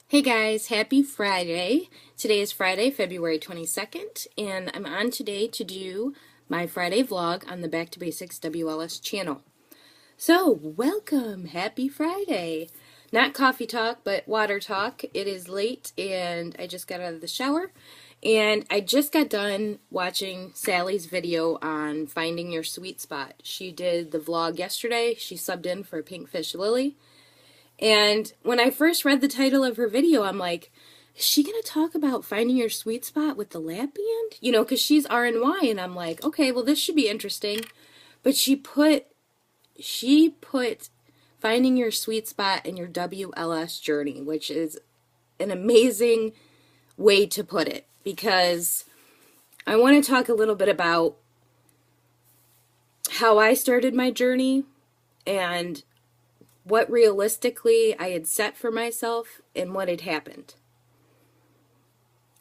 Hey guys, happy Friday. Today is Friday, February 22nd, and I'm on today to do my Friday vlog on the Back to Basics WLS channel. So, welcome! Happy Friday! Not coffee talk, but water talk. It is late, and I just got out of the shower, and I just got done watching Sally's video on finding your sweet spot. She did the vlog yesterday. She subbed in for Pink Fish Lily. And when I first read the title of her video, I'm like, is she going to talk about finding your sweet spot with the lap band? You know, because she's RNY, and I'm like, okay, well, this should be interesting. But she put finding your sweet spot in your WLS journey, which is an amazing way to put it, because I want to talk a little bit about how I started my journey and what realistically I had set for myself and what had happened.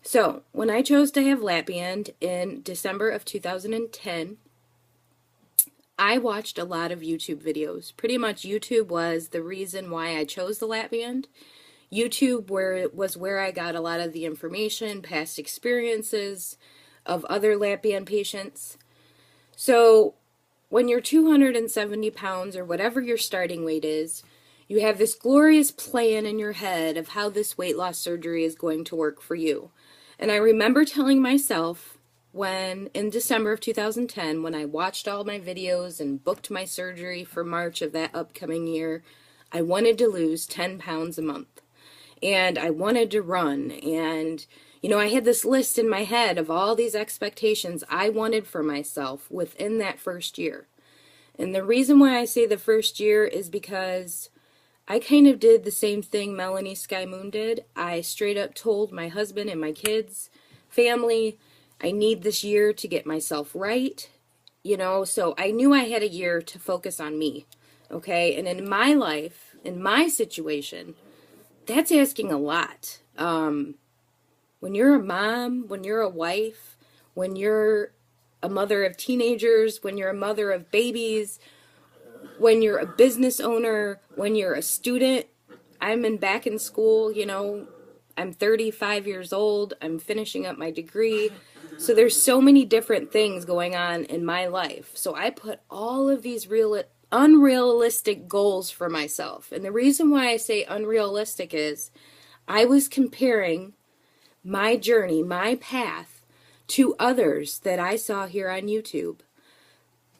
So, when I chose to have lap band in December of 2010, I watched a lot of YouTube videos. Pretty much YouTube was the reason why I chose the lap band. YouTube was where I got a lot of the information, past experiences of other lap band patients. So, when you're 270 pounds or whatever your starting weight is, you have this glorious plan in your head of how this weight loss surgery is going to work for you. And I remember telling myself in December of 2010, when I watched all my videos and booked my surgery for March of that upcoming year, I wanted to lose 10 pounds a month. And I wanted to run, and you know, I had this list in my head of all these expectations I wanted for myself within that first year. And the reason why I say the first year is because I kind of did the same thing Melanie Sky Moon did. I straight up told my husband and my kids, family, I need this year to get myself right. You know, so I knew I had a year to focus on me. Okay? And in my life, in my situation, that's asking a lot. When you're a mom, when you're a wife, when you're a mother of teenagers, when you're a mother of babies, when you're a business owner, when you're a student, back in school, you know, I'm 35 years old, I'm finishing up my degree, so there's so many different things going on in my life. So I put all of these unrealistic goals for myself. And the reason why I say unrealistic is I was comparing my journey, my path, to others that I saw here on YouTube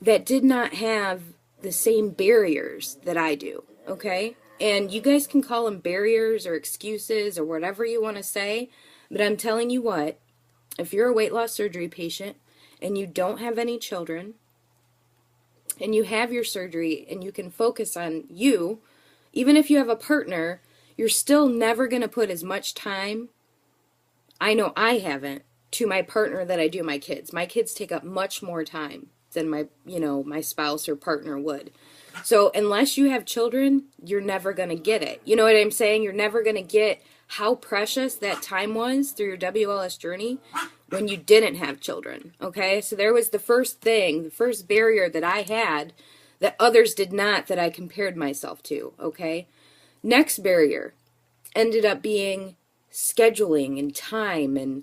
that did not have the same barriers that I do, okay? And you guys can call them barriers or excuses or whatever you want to say, but I'm telling you what, if you're a weight loss surgery patient and you don't have any children and you have your surgery and you can focus on you, even if you have a partner, you're still never going to put as much time, I know I haven't, to my partner that I do my kids. My kids take up much more time than my spouse or partner would. So unless you have children, you're never going to get it. You know what I'm saying? You're never going to get how precious that time was through your WLS journey when you didn't have children. Okay? So there was the first thing, the first barrier that I had that others did not, that I compared myself to. Okay? Next barrier ended up being scheduling and time and,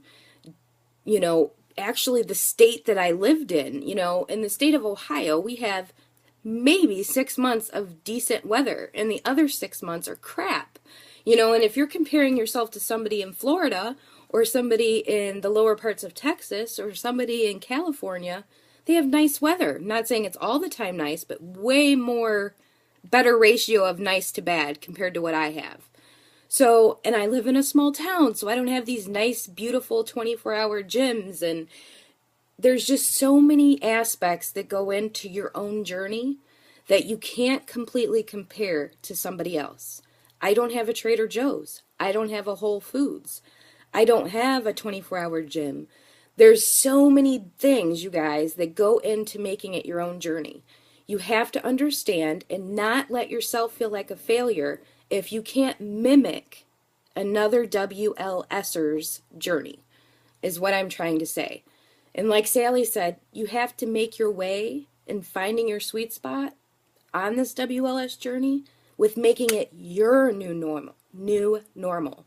you know, actually the state that I lived in. You know, in the state of Ohio, we have maybe 6 months of decent weather, and the other 6 months are crap. You know, and if you're comparing yourself to somebody in Florida or somebody in the lower parts of Texas or somebody in California, they have nice weather. I'm not saying it's all the time nice, but way more, better ratio of nice to bad compared to what I have. So, and I live in a small town, so I don't have these nice, beautiful 24-hour gyms, and there's just so many aspects that go into your own journey that you can't completely compare to somebody else. I don't have a Trader Joe's. I don't have a Whole Foods. I don't have a 24-hour gym. There's so many things, you guys, that go into making it your own journey. You have to understand and not let yourself feel like a failure if you can't mimic another WLSer's journey, is what I'm trying to say. And like Sally said, you have to make your way in finding your sweet spot on this WLS journey with making it your new normal.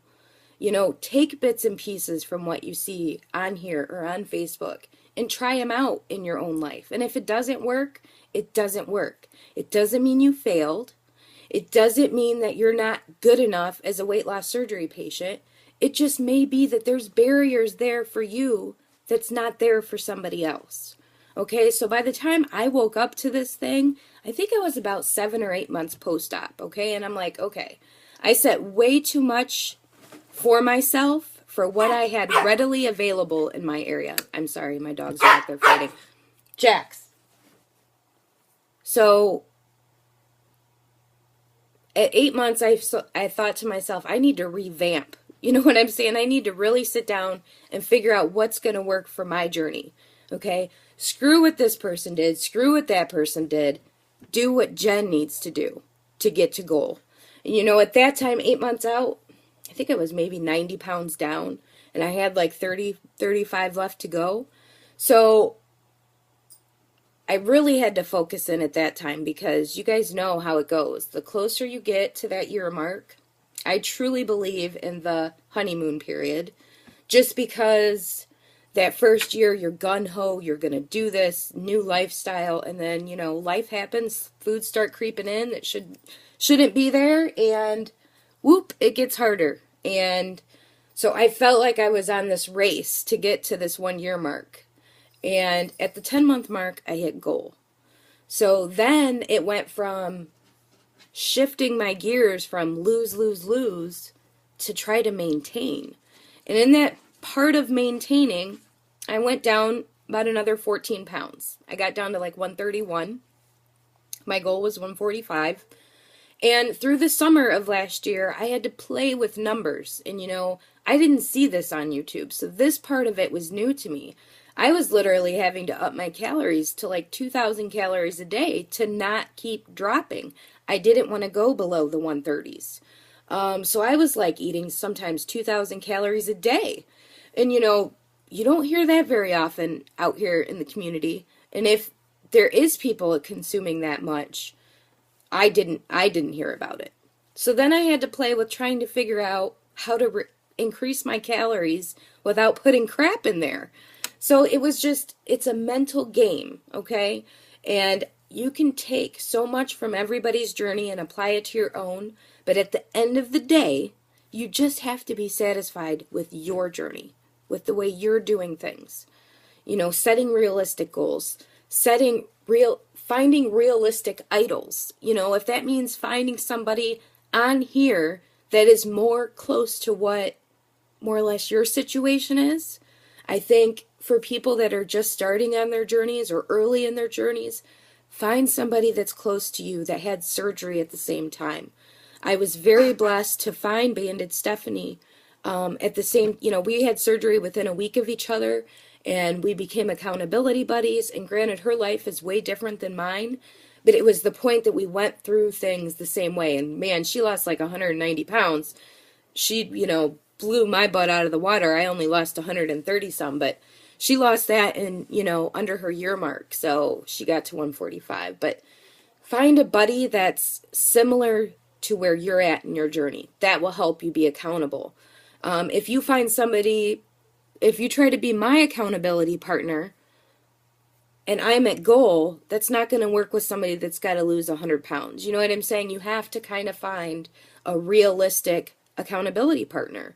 You know, take bits and pieces from what you see on here or on Facebook and try them out in your own life. And if it doesn't work, it doesn't work. It doesn't mean you failed. It doesn't mean that you're not good enough as a weight loss surgery patient. It just may be that there's barriers there for you that's not there for somebody else. Okay, so by the time I woke up to this thing, I think I was about 7 or 8 months post-op, okay? And I'm like, okay, I set way too much for myself for what I had readily available in my area. I'm sorry, my dogs are out there fighting. Jax. So at 8 months, I thought to myself, I need to revamp. You know what I'm saying? I need to really sit down and figure out what's going to work for my journey. Okay? Screw what this person did. Screw what that person did. Do what Jen needs to do to get to goal. And you know, at that time, 8 months out, I think I was maybe 90 pounds down. And I had like 30, 35 left to go. So I really had to focus in at that time because you guys know how it goes. The closer you get to that year mark, I truly believe in the honeymoon period. Just because that first year you're gung-ho, you're going to do this new lifestyle, and then, you know, life happens, foods start creeping in that shouldn't be there, and whoop, it gets harder. And so I felt like I was on this race to get to this 1 year mark. And at the 10-month mark, I hit goal. So then it went from shifting my gears from lose, lose, lose to try to maintain. And in that part of maintaining, I went down about another 14 pounds. I got down to like 131. My goal was 145. And through the summer of last year, I had to play with numbers. And, you know, I didn't see this on YouTube. So this part of it was new to me. I was literally having to up my calories to like 2,000 calories a day to not keep dropping. I didn't want to go below the 130s. So I was like eating sometimes 2,000 calories a day. And, you know, you don't hear that very often out here in the community. And if there is people consuming that much, I didn't hear about it. So then I had to play with trying to figure out how to increase my calories without putting crap in there. So it was just, it's a mental game, okay? And you can take so much from everybody's journey and apply it to your own, but at the end of the day, you just have to be satisfied with your journey, with the way you're doing things. You know, setting realistic goals, finding realistic idols. You know, if that means finding somebody on here that is more close to what more or less your situation is, I think for people that are just starting on their journeys or early in their journeys, find somebody that's close to you that had surgery at the same time. I was very blessed to find Bandit Stephanie at the same, you know, we had surgery within a week of each other, and we became accountability buddies. And granted, her life is way different than mine, but it was the point that we went through things the same way. And man, she lost like 190 pounds. She, you know, blew my butt out of the water. I only lost 130 some, but she lost that in, you know, under her year mark. So she got to 145. But find a buddy that's similar to where you're at in your journey. That will help you be accountable. If you find somebody, if you try to be my accountability partner and I'm at goal, that's not going to work with somebody that's got to lose 100 pounds. You know what I'm saying? You have to kind of find a realistic accountability partner.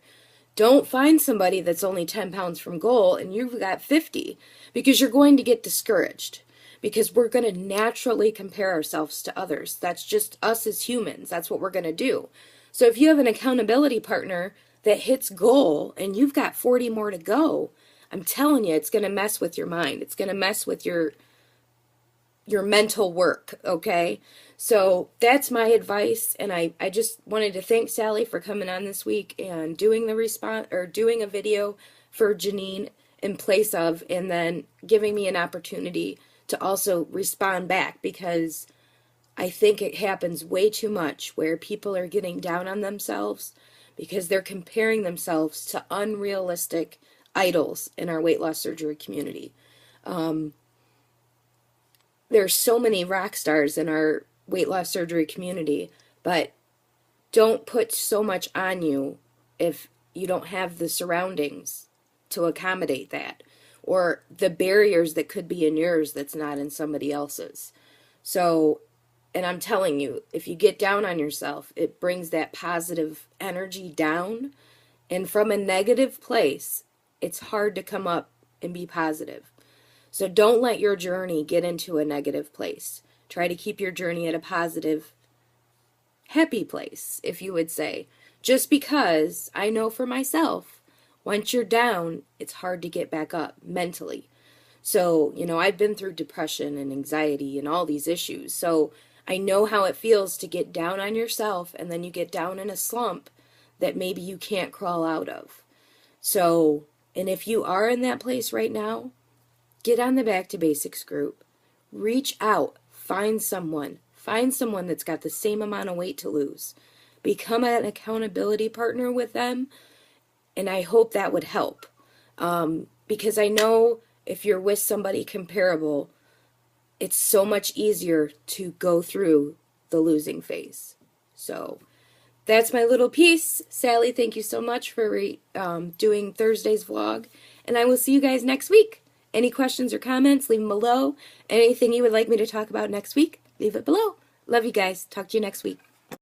Don't find somebody that's only 10 pounds from goal and you've got 50, because you're going to get discouraged, because we're going to naturally compare ourselves to others. That's just us as humans. That's what we're going to do. So if you have an accountability partner that hits goal and you've got 40 more to go, I'm telling you, it's going to mess with your mind. It's going to mess with your mental work, okay? So that's my advice, and I just wanted to thank Sally for coming on this week and doing doing a video for Janine in place of, and then giving me an opportunity to also respond back, because I think it happens way too much where people are getting down on themselves because they're comparing themselves to unrealistic idols in our weight loss surgery community. There's so many rock stars in our weight loss surgery community, but don't put so much on you if you don't have the surroundings to accommodate that, or the barriers that could be in yours that's not in somebody else's. So, and I'm telling you, if you get down on yourself, it brings that positive energy down, and from a negative place, it's hard to come up and be positive. So don't let your journey get into a negative place. Try to keep your journey at a positive, happy place, if you would say. Just because I know for myself, once you're down, it's hard to get back up mentally. So, I've been through depression and anxiety and all these issues. So I know how it feels to get down on yourself, and then you get down in a slump that maybe you can't crawl out of. So, and if you are in that place right now, get on the Back to Basics group. Reach out. Find someone that's got the same amount of weight to lose. Become an accountability partner with them, and I hope that would help. Because I know if you're with somebody comparable, it's so much easier to go through the losing phase. So that's my little piece. Sally, thank you so much for doing Thursday's vlog, and I will see you guys next week. Any questions or comments, leave them below. Anything you would like me to talk about next week, leave it below. Love you guys. Talk to you next week.